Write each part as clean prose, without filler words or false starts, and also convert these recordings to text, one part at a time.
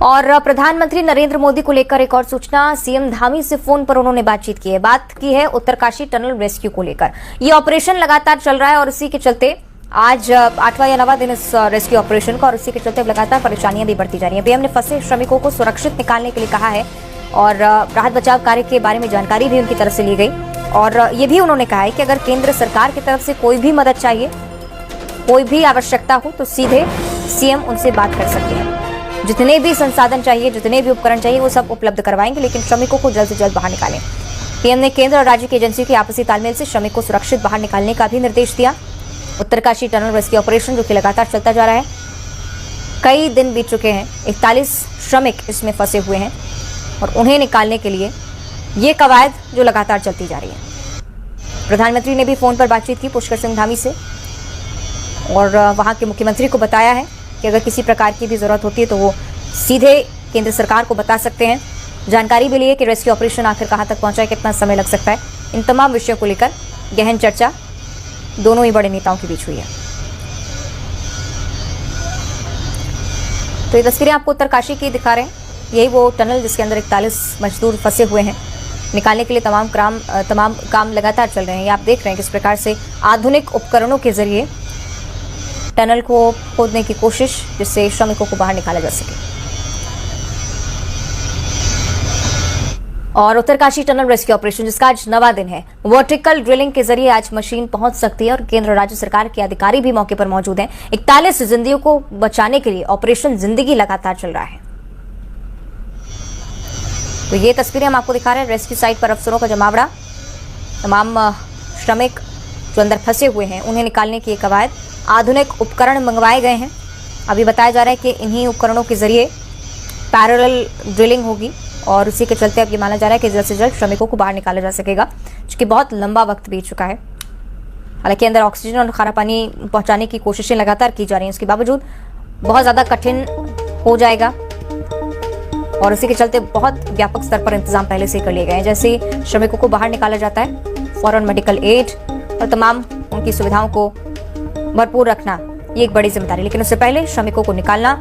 और प्रधानमंत्री नरेंद्र मोदी को लेकर एक और सूचना। सीएम धामी से फोन पर उन्होंने बातचीत की है। बात की है उत्तरकाशी टनल रेस्क्यू को लेकर। ये ऑपरेशन लगातार चल रहा है और इसी के चलते आज 8वां या 9वां दिन इस रेस्क्यू ऑपरेशन का, और इसी के चलते लगातार परेशानियां भी बढ़ती जा रही हैं। पीएम ने फंसे श्रमिकों को सुरक्षित निकालने के लिए कहा है और राहत बचाव कार्य के बारे में जानकारी भी उनकी तरफ से ली गई। और ये भी उन्होंने कहा है कि अगर केंद्र सरकार की तरफ से कोई भी मदद चाहिए, कोई भी आवश्यकता हो, तो सीधे सीएम उनसे बात कर सकते हैं। जितने भी संसाधन चाहिए, जितने भी उपकरण चाहिए, वो सब उपलब्ध करवाएंगे, लेकिन श्रमिकों को जल्द से जल्द बाहर निकालें। पीएम ने केंद्र और राज्य की एजेंसियों के आपसी तालमेल से श्रमिक को सुरक्षित बाहर निकालने का भी निर्देश दिया। उत्तरकाशी टनल रेस्क्यू ऑपरेशन जो कि लगातार चलता जा रहा है, कई दिन बीत चुके हैं। 41 श्रमिक इसमें फंसे हुए हैं और उन्हें निकालने के लिए ये कवायद जो लगातार चलती जा रही है। प्रधानमंत्री ने भी फोन पर बातचीत की पुष्कर सिंह धामी से और वहां के मुख्यमंत्री को बताया है कि अगर किसी प्रकार की भी जरूरत होती है तो वो सीधे केंद्र सरकार को बता सकते हैं। जानकारी भी ली है कि रेस्क्यू ऑपरेशन आखिर कहां तक पहुंचा है, कितना समय लग सकता है। इन तमाम विषयों को लेकर गहन चर्चा दोनों ही बड़े नेताओं के बीच हुई है। तो ये तस्वीरें आपको उत्तरकाशी की दिखा रहे हैं। यही वो टनल जिसके अंदर 41 मजदूर फंसे हुए हैं। निकालने के लिए तमाम काम लगातार चल रहे हैं। ये आप देख रहे हैं किस प्रकार से आधुनिक उपकरणों के जरिए टनल को खोदने की कोशिश, जिससे श्रमिकों को बाहर निकाला जा सके। और उत्तरकाशी टनल रेस्क्यू ऑपरेशन जिसका आज 9वां दिन है, वर्टिकल ड्रिलिंग के जरिए आज मशीन पहुंच सकती है और केंद्र राज्य सरकार के अधिकारी भी मौके पर मौजूद हैं। 41 जिंदगियों को बचाने के लिए ऑपरेशन जिंदगी लगातार चल रहा है। तो ये तस्वीरें हम आपको दिखा रहे हैं। रेस्क्यू साइट पर अफसरों का जमावड़ा, तमाम श्रमिक जो अंदर फंसे हुए हैं उन्हें निकालने की कवायद। आधुनिक उपकरण मंगवाए गए हैं। अभी बताया जा रहा है कि इन्हीं उपकरणों के जरिए पैरेलल ड्रिलिंग होगी और उसी के चलते अब ये माना जा रहा है कि जल्द से जल्द श्रमिकों को बाहर निकाला जा सकेगा, क्योंकि बहुत लंबा वक्त बीत चुका है। हालांकि अंदर ऑक्सीजन और खारा पानी पहुंचाने की कोशिशें लगातार की जा रही हैं, उसके बावजूद बहुत ज्यादा कठिन हो जाएगा और उसी के चलते बहुत व्यापक स्तर पर इंतजाम पहले से कर लिए गए हैं। जैसे श्रमिकों को बाहर निकाला जाता है, फौरन मेडिकल एड और तमाम उनकी सुविधाओं को भरपूर रखना ये एक बड़ी जिम्मेदारी। लेकिन उससे पहले श्रमिकों को निकालना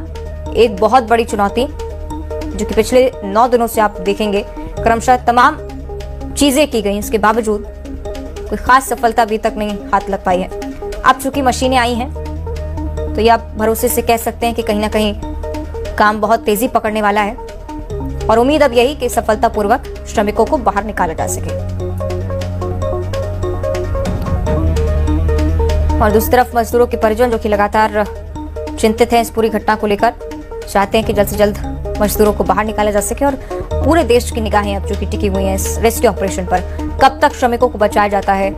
एक बहुत बड़ी चुनौती, जो कि पिछले 9 दिनों से आप देखेंगे क्रमशः तमाम चीजें की गई, इसके बावजूद कोई खास सफलता अभी तक नहीं हाथ लग पाई है। अब चूंकि मशीनें आई हैं तो ये आप भरोसे से कह सकते हैं कि कहीं ना कहीं काम बहुत तेजी पकड़ने वाला है और उम्मीद अब यही कि सफलतापूर्वक श्रमिकों को बाहर निकाला जा सके। और दूसरी तरफ मजदूरों के परिजन जो कि लगातार चिंतित हैं इस पूरी घटना को लेकर, चाहते हैं कि जल्द से जल्द मजदूरों को बाहर निकाला जा सके। और पूरे देश की निगाहें अब जो कि टिकी हुई हैं इस रेस्क्यू ऑपरेशन पर। कब तक श्रमिकों को बचाया जाता है,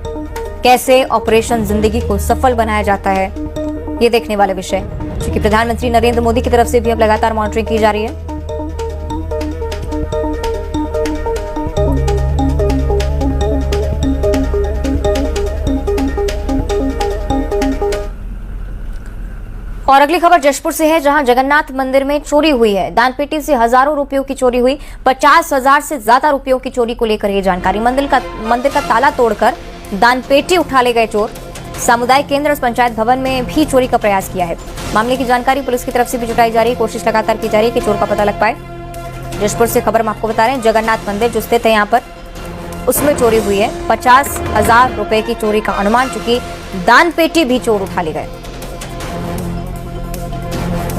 कैसे ऑपरेशन जिंदगी को सफल बनाया जाता है, ये देखने वाले विषय, क्योंकि प्रधानमंत्री नरेंद्र मोदी की तरफ से भी अब लगातार मॉनिटरिंग की जा रही है। और अगली खबर जशपुर से है, जहां जगन्नाथ मंदिर में चोरी हुई है। दानपेटी से हजारों रुपयों की चोरी हुई। 50,000 से ज्यादा रुपयों की चोरी को लेकर ये जानकारी। मंदिर का ताला तोड़कर दानपेटी उठा ले गए चोर। सामुदायिक केंद्र और पंचायत भवन में भी चोरी का प्रयास किया है। मामले की जानकारी पुलिस की तरफ से भी जुटाई जा रही है। कोशिश लगातार की जा रही है कि चोर का पता लग पाए। जशपुर से खबर हम आपको बता रहे हैं, जगन्नाथ मंदिर जो स्थित है यहाँ पर, उसमें चोरी हुई है। 50,000 रुपए की चोरी का अनुमान, चूंकि दानपेटी भी चोर उठा ले गए।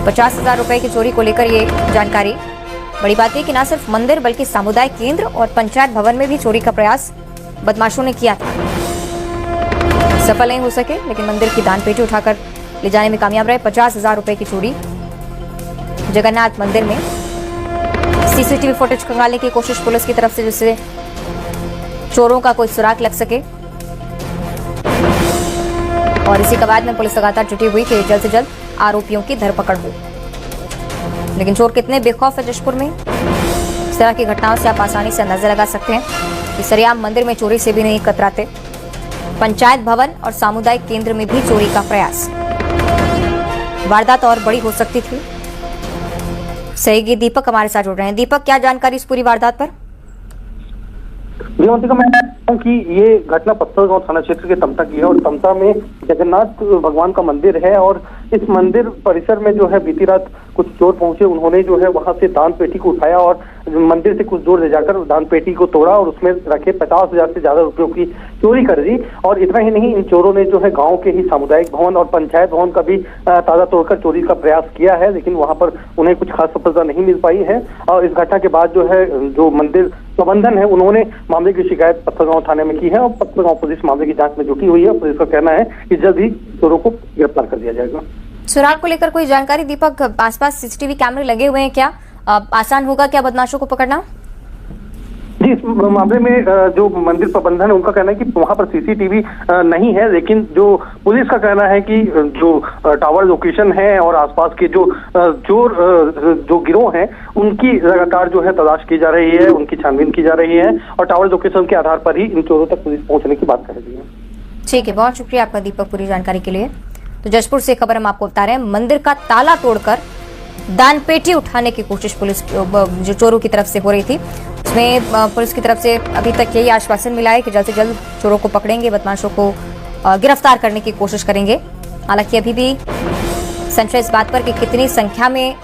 50,000 रुपए की चोरी को लेकर ये जानकारी। बड़ी बात है कि न सिर्फ मंदिर बल्कि सामुदायिक केंद्र और पंचायत भवन में भी चोरी का प्रयास बदमाशों ने किया था। सफल नहीं हो सके, लेकिन मंदिर की दानपेटी उठाकर ले जाने में कामयाब रहे। 50,000 रुपए की चोरी जगन्नाथ मंदिर में। सीसीटीवी फुटेज खंगालने की कोशिश पुलिस की तरफ से, जिससे चोरों का कोई सुराग लग सके। और इसी कवायद में पुलिस लगातार जुटी हुई कि जल्द से जल्द आरोपियों की धरपकड़ हो। लेकिन चोर कितने बेखौफ है जशपुर में, इस तरह की घटनाओं से आप आसानी से अंदाजा लगा सकते हैं कि सरेआम मंदिर में चोरी से भी नहीं कतराते। पंचायत भवन और सामुदायिक केंद्र में भी चोरी का प्रयास। वारदात और बड़ी हो सकती थी। सहयोगी दीपक हमारे साथ जुड़ रहे हैं। दीपक, क्या जानकारी इस पूरी वारदात पर? मैं कि ये घटना पत्थलगांव थाना क्षेत्र के तमता की है और तमता में जगन्नाथ भगवान का मंदिर है और इस मंदिर परिसर में जो है बीती रात कुछ चोर पहुंचे, उन्होंने जो है वहां से दान पेटी को उठाया और मंदिर से कुछ दूर ले जाकर दान पेटी को तोड़ा और उसमें रखे 50,000 से ज्यादा रुपयों की चोरी कर दी। और इतना ही नहीं, इन चोरों ने जो है गांव के ही सामुदायिक भवन और पंचायत भवन का भी ताला तोड़कर चोरी का प्रयास किया है, लेकिन वहां पर उन्हें कुछ खास सफलता नहीं मिल पाई है। और इस घटना के बाद जो है जो मंदिर प्रबंधन है उन्होंने मामले की शिकायत पत्थलगांव थाने में की है और पत्थलगांव पुलिस मामले की जांच में जुटी हुई है। पुलिस का कहना है कि जल्द ही चोरों को गिरफ्तार कर दिया जाएगा। सुराग को लेकर कोई जानकारी दीपक? आसपास सीसीटीवी कैमरे लगे हुए हैं क्या? आसान होगा क्या बदमाशों को पकड़ना? जी, इस मामले में जो मंदिर प्रबंधन है उनका कहना है कि वहां पर सीसीटीवी नहीं है, लेकिन जो पुलिस का कहना है कि जो टावर लोकेशन है और आसपास के जो चोर जो गिरोह हैं उनकी लगातार जो है तलाश की जा रही है, उनकी छानबीन की जा रही है और टावर लोकेशन के आधार पर ही इन चोरों तक पुलिस पहुंचने की बात कह रही है। ठीक है, बहुत शुक्रिया आपका दीपक पूरी जानकारी के लिए। तो जशपुर से खबर हम आपको बता रहे हैं, मंदिर का ताला तोड़कर दान पेटी उठाने की कोशिश पुलिस जो चोरों की तरफ से हो रही थी, उसमें पुलिस की तरफ से अभी तक यही आश्वासन मिला है कि जल्द से जल्द चोरों को पकड़ेंगे, बदमाशों को गिरफ्तार करने की कोशिश करेंगे। हालांकि अभी भी संशय इस बात पर कि कितनी संख्या में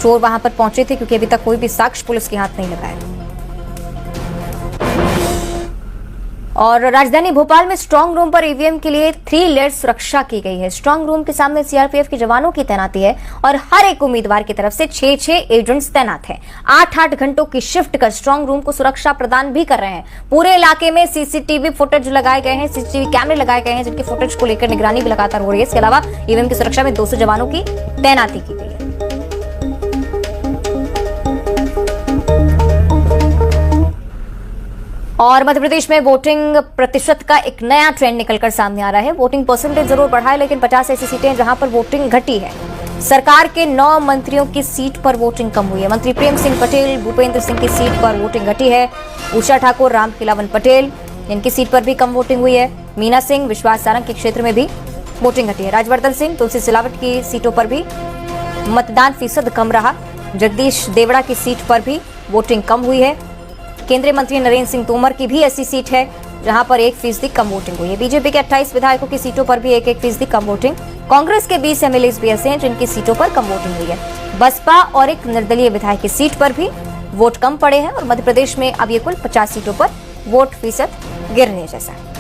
चोर वहां पर पहुंचे थे, क्योंकि अभी तक कोई भी साक्ष्य पुलिस के हाथ नहीं लगा है। और राजधानी भोपाल में स्ट्रांग रूम पर ईवीएम के लिए 3 लेयर सुरक्षा की गई है। स्ट्रांग रूम के सामने सीआरपीएफ के जवानों की तैनाती है और हर एक उम्मीदवार की तरफ से 6 एजेंट्स तैनात हैं। 8 घंटों की शिफ्ट कर स्ट्रांग रूम को सुरक्षा प्रदान भी कर रहे हैं। पूरे इलाके में सीसीटीवी फुटेज लगाए गए हैं, सीसीटीवी कैमरे लगाए गए हैं, जिनके फुटेज को लेकर निगरानी भी लगातार हो रही है। इसके अलावा ईवीएम की सुरक्षा में 200 जवानों की तैनाती की गई है। और मध्य प्रदेश में वोटिंग प्रतिशत का एक नया ट्रेंड निकलकर सामने आ रहा है। वोटिंग परसेंटेज जरूर बढ़ा है, लेकिन 50 ऐसी सीटें हैं जहां पर वोटिंग घटी है। सरकार के 9 मंत्रियों की सीट पर वोटिंग कम हुई है। मंत्री प्रेम सिंह पटेल, भूपेंद्र सिंह की सीट पर वोटिंग घटी है। उषा ठाकुर, रामखिलावन पटेल, इनकी सीट पर भी कम वोटिंग हुई है। मीना सिंह, विश्वास सारंग के क्षेत्र में भी वोटिंग घटी है। राजवर्धन सिंह, तुलसी सिलावट की सीटों पर भी मतदान फीसद कम रहा। जगदीश देवड़ा की सीट पर भी वोटिंग कम हुई है। केंद्रीय मंत्री नरेंद्र सिंह तोमर की भी ऐसी सीट है जहां पर 1% कम वोटिंग हुई है। बीजेपी के 28 विधायकों की सीटों पर भी 1% कम वोटिंग। कांग्रेस के 20 एमएलए भी ऐसे हैं जिनकी सीटों पर कम वोटिंग हुई है। बसपा और एक निर्दलीय विधायक की सीट पर भी वोट कम पड़े हैं और मध्य प्रदेश में अब ये कुल 50 सीटों पर वोट फीसद गिरने जैसा है।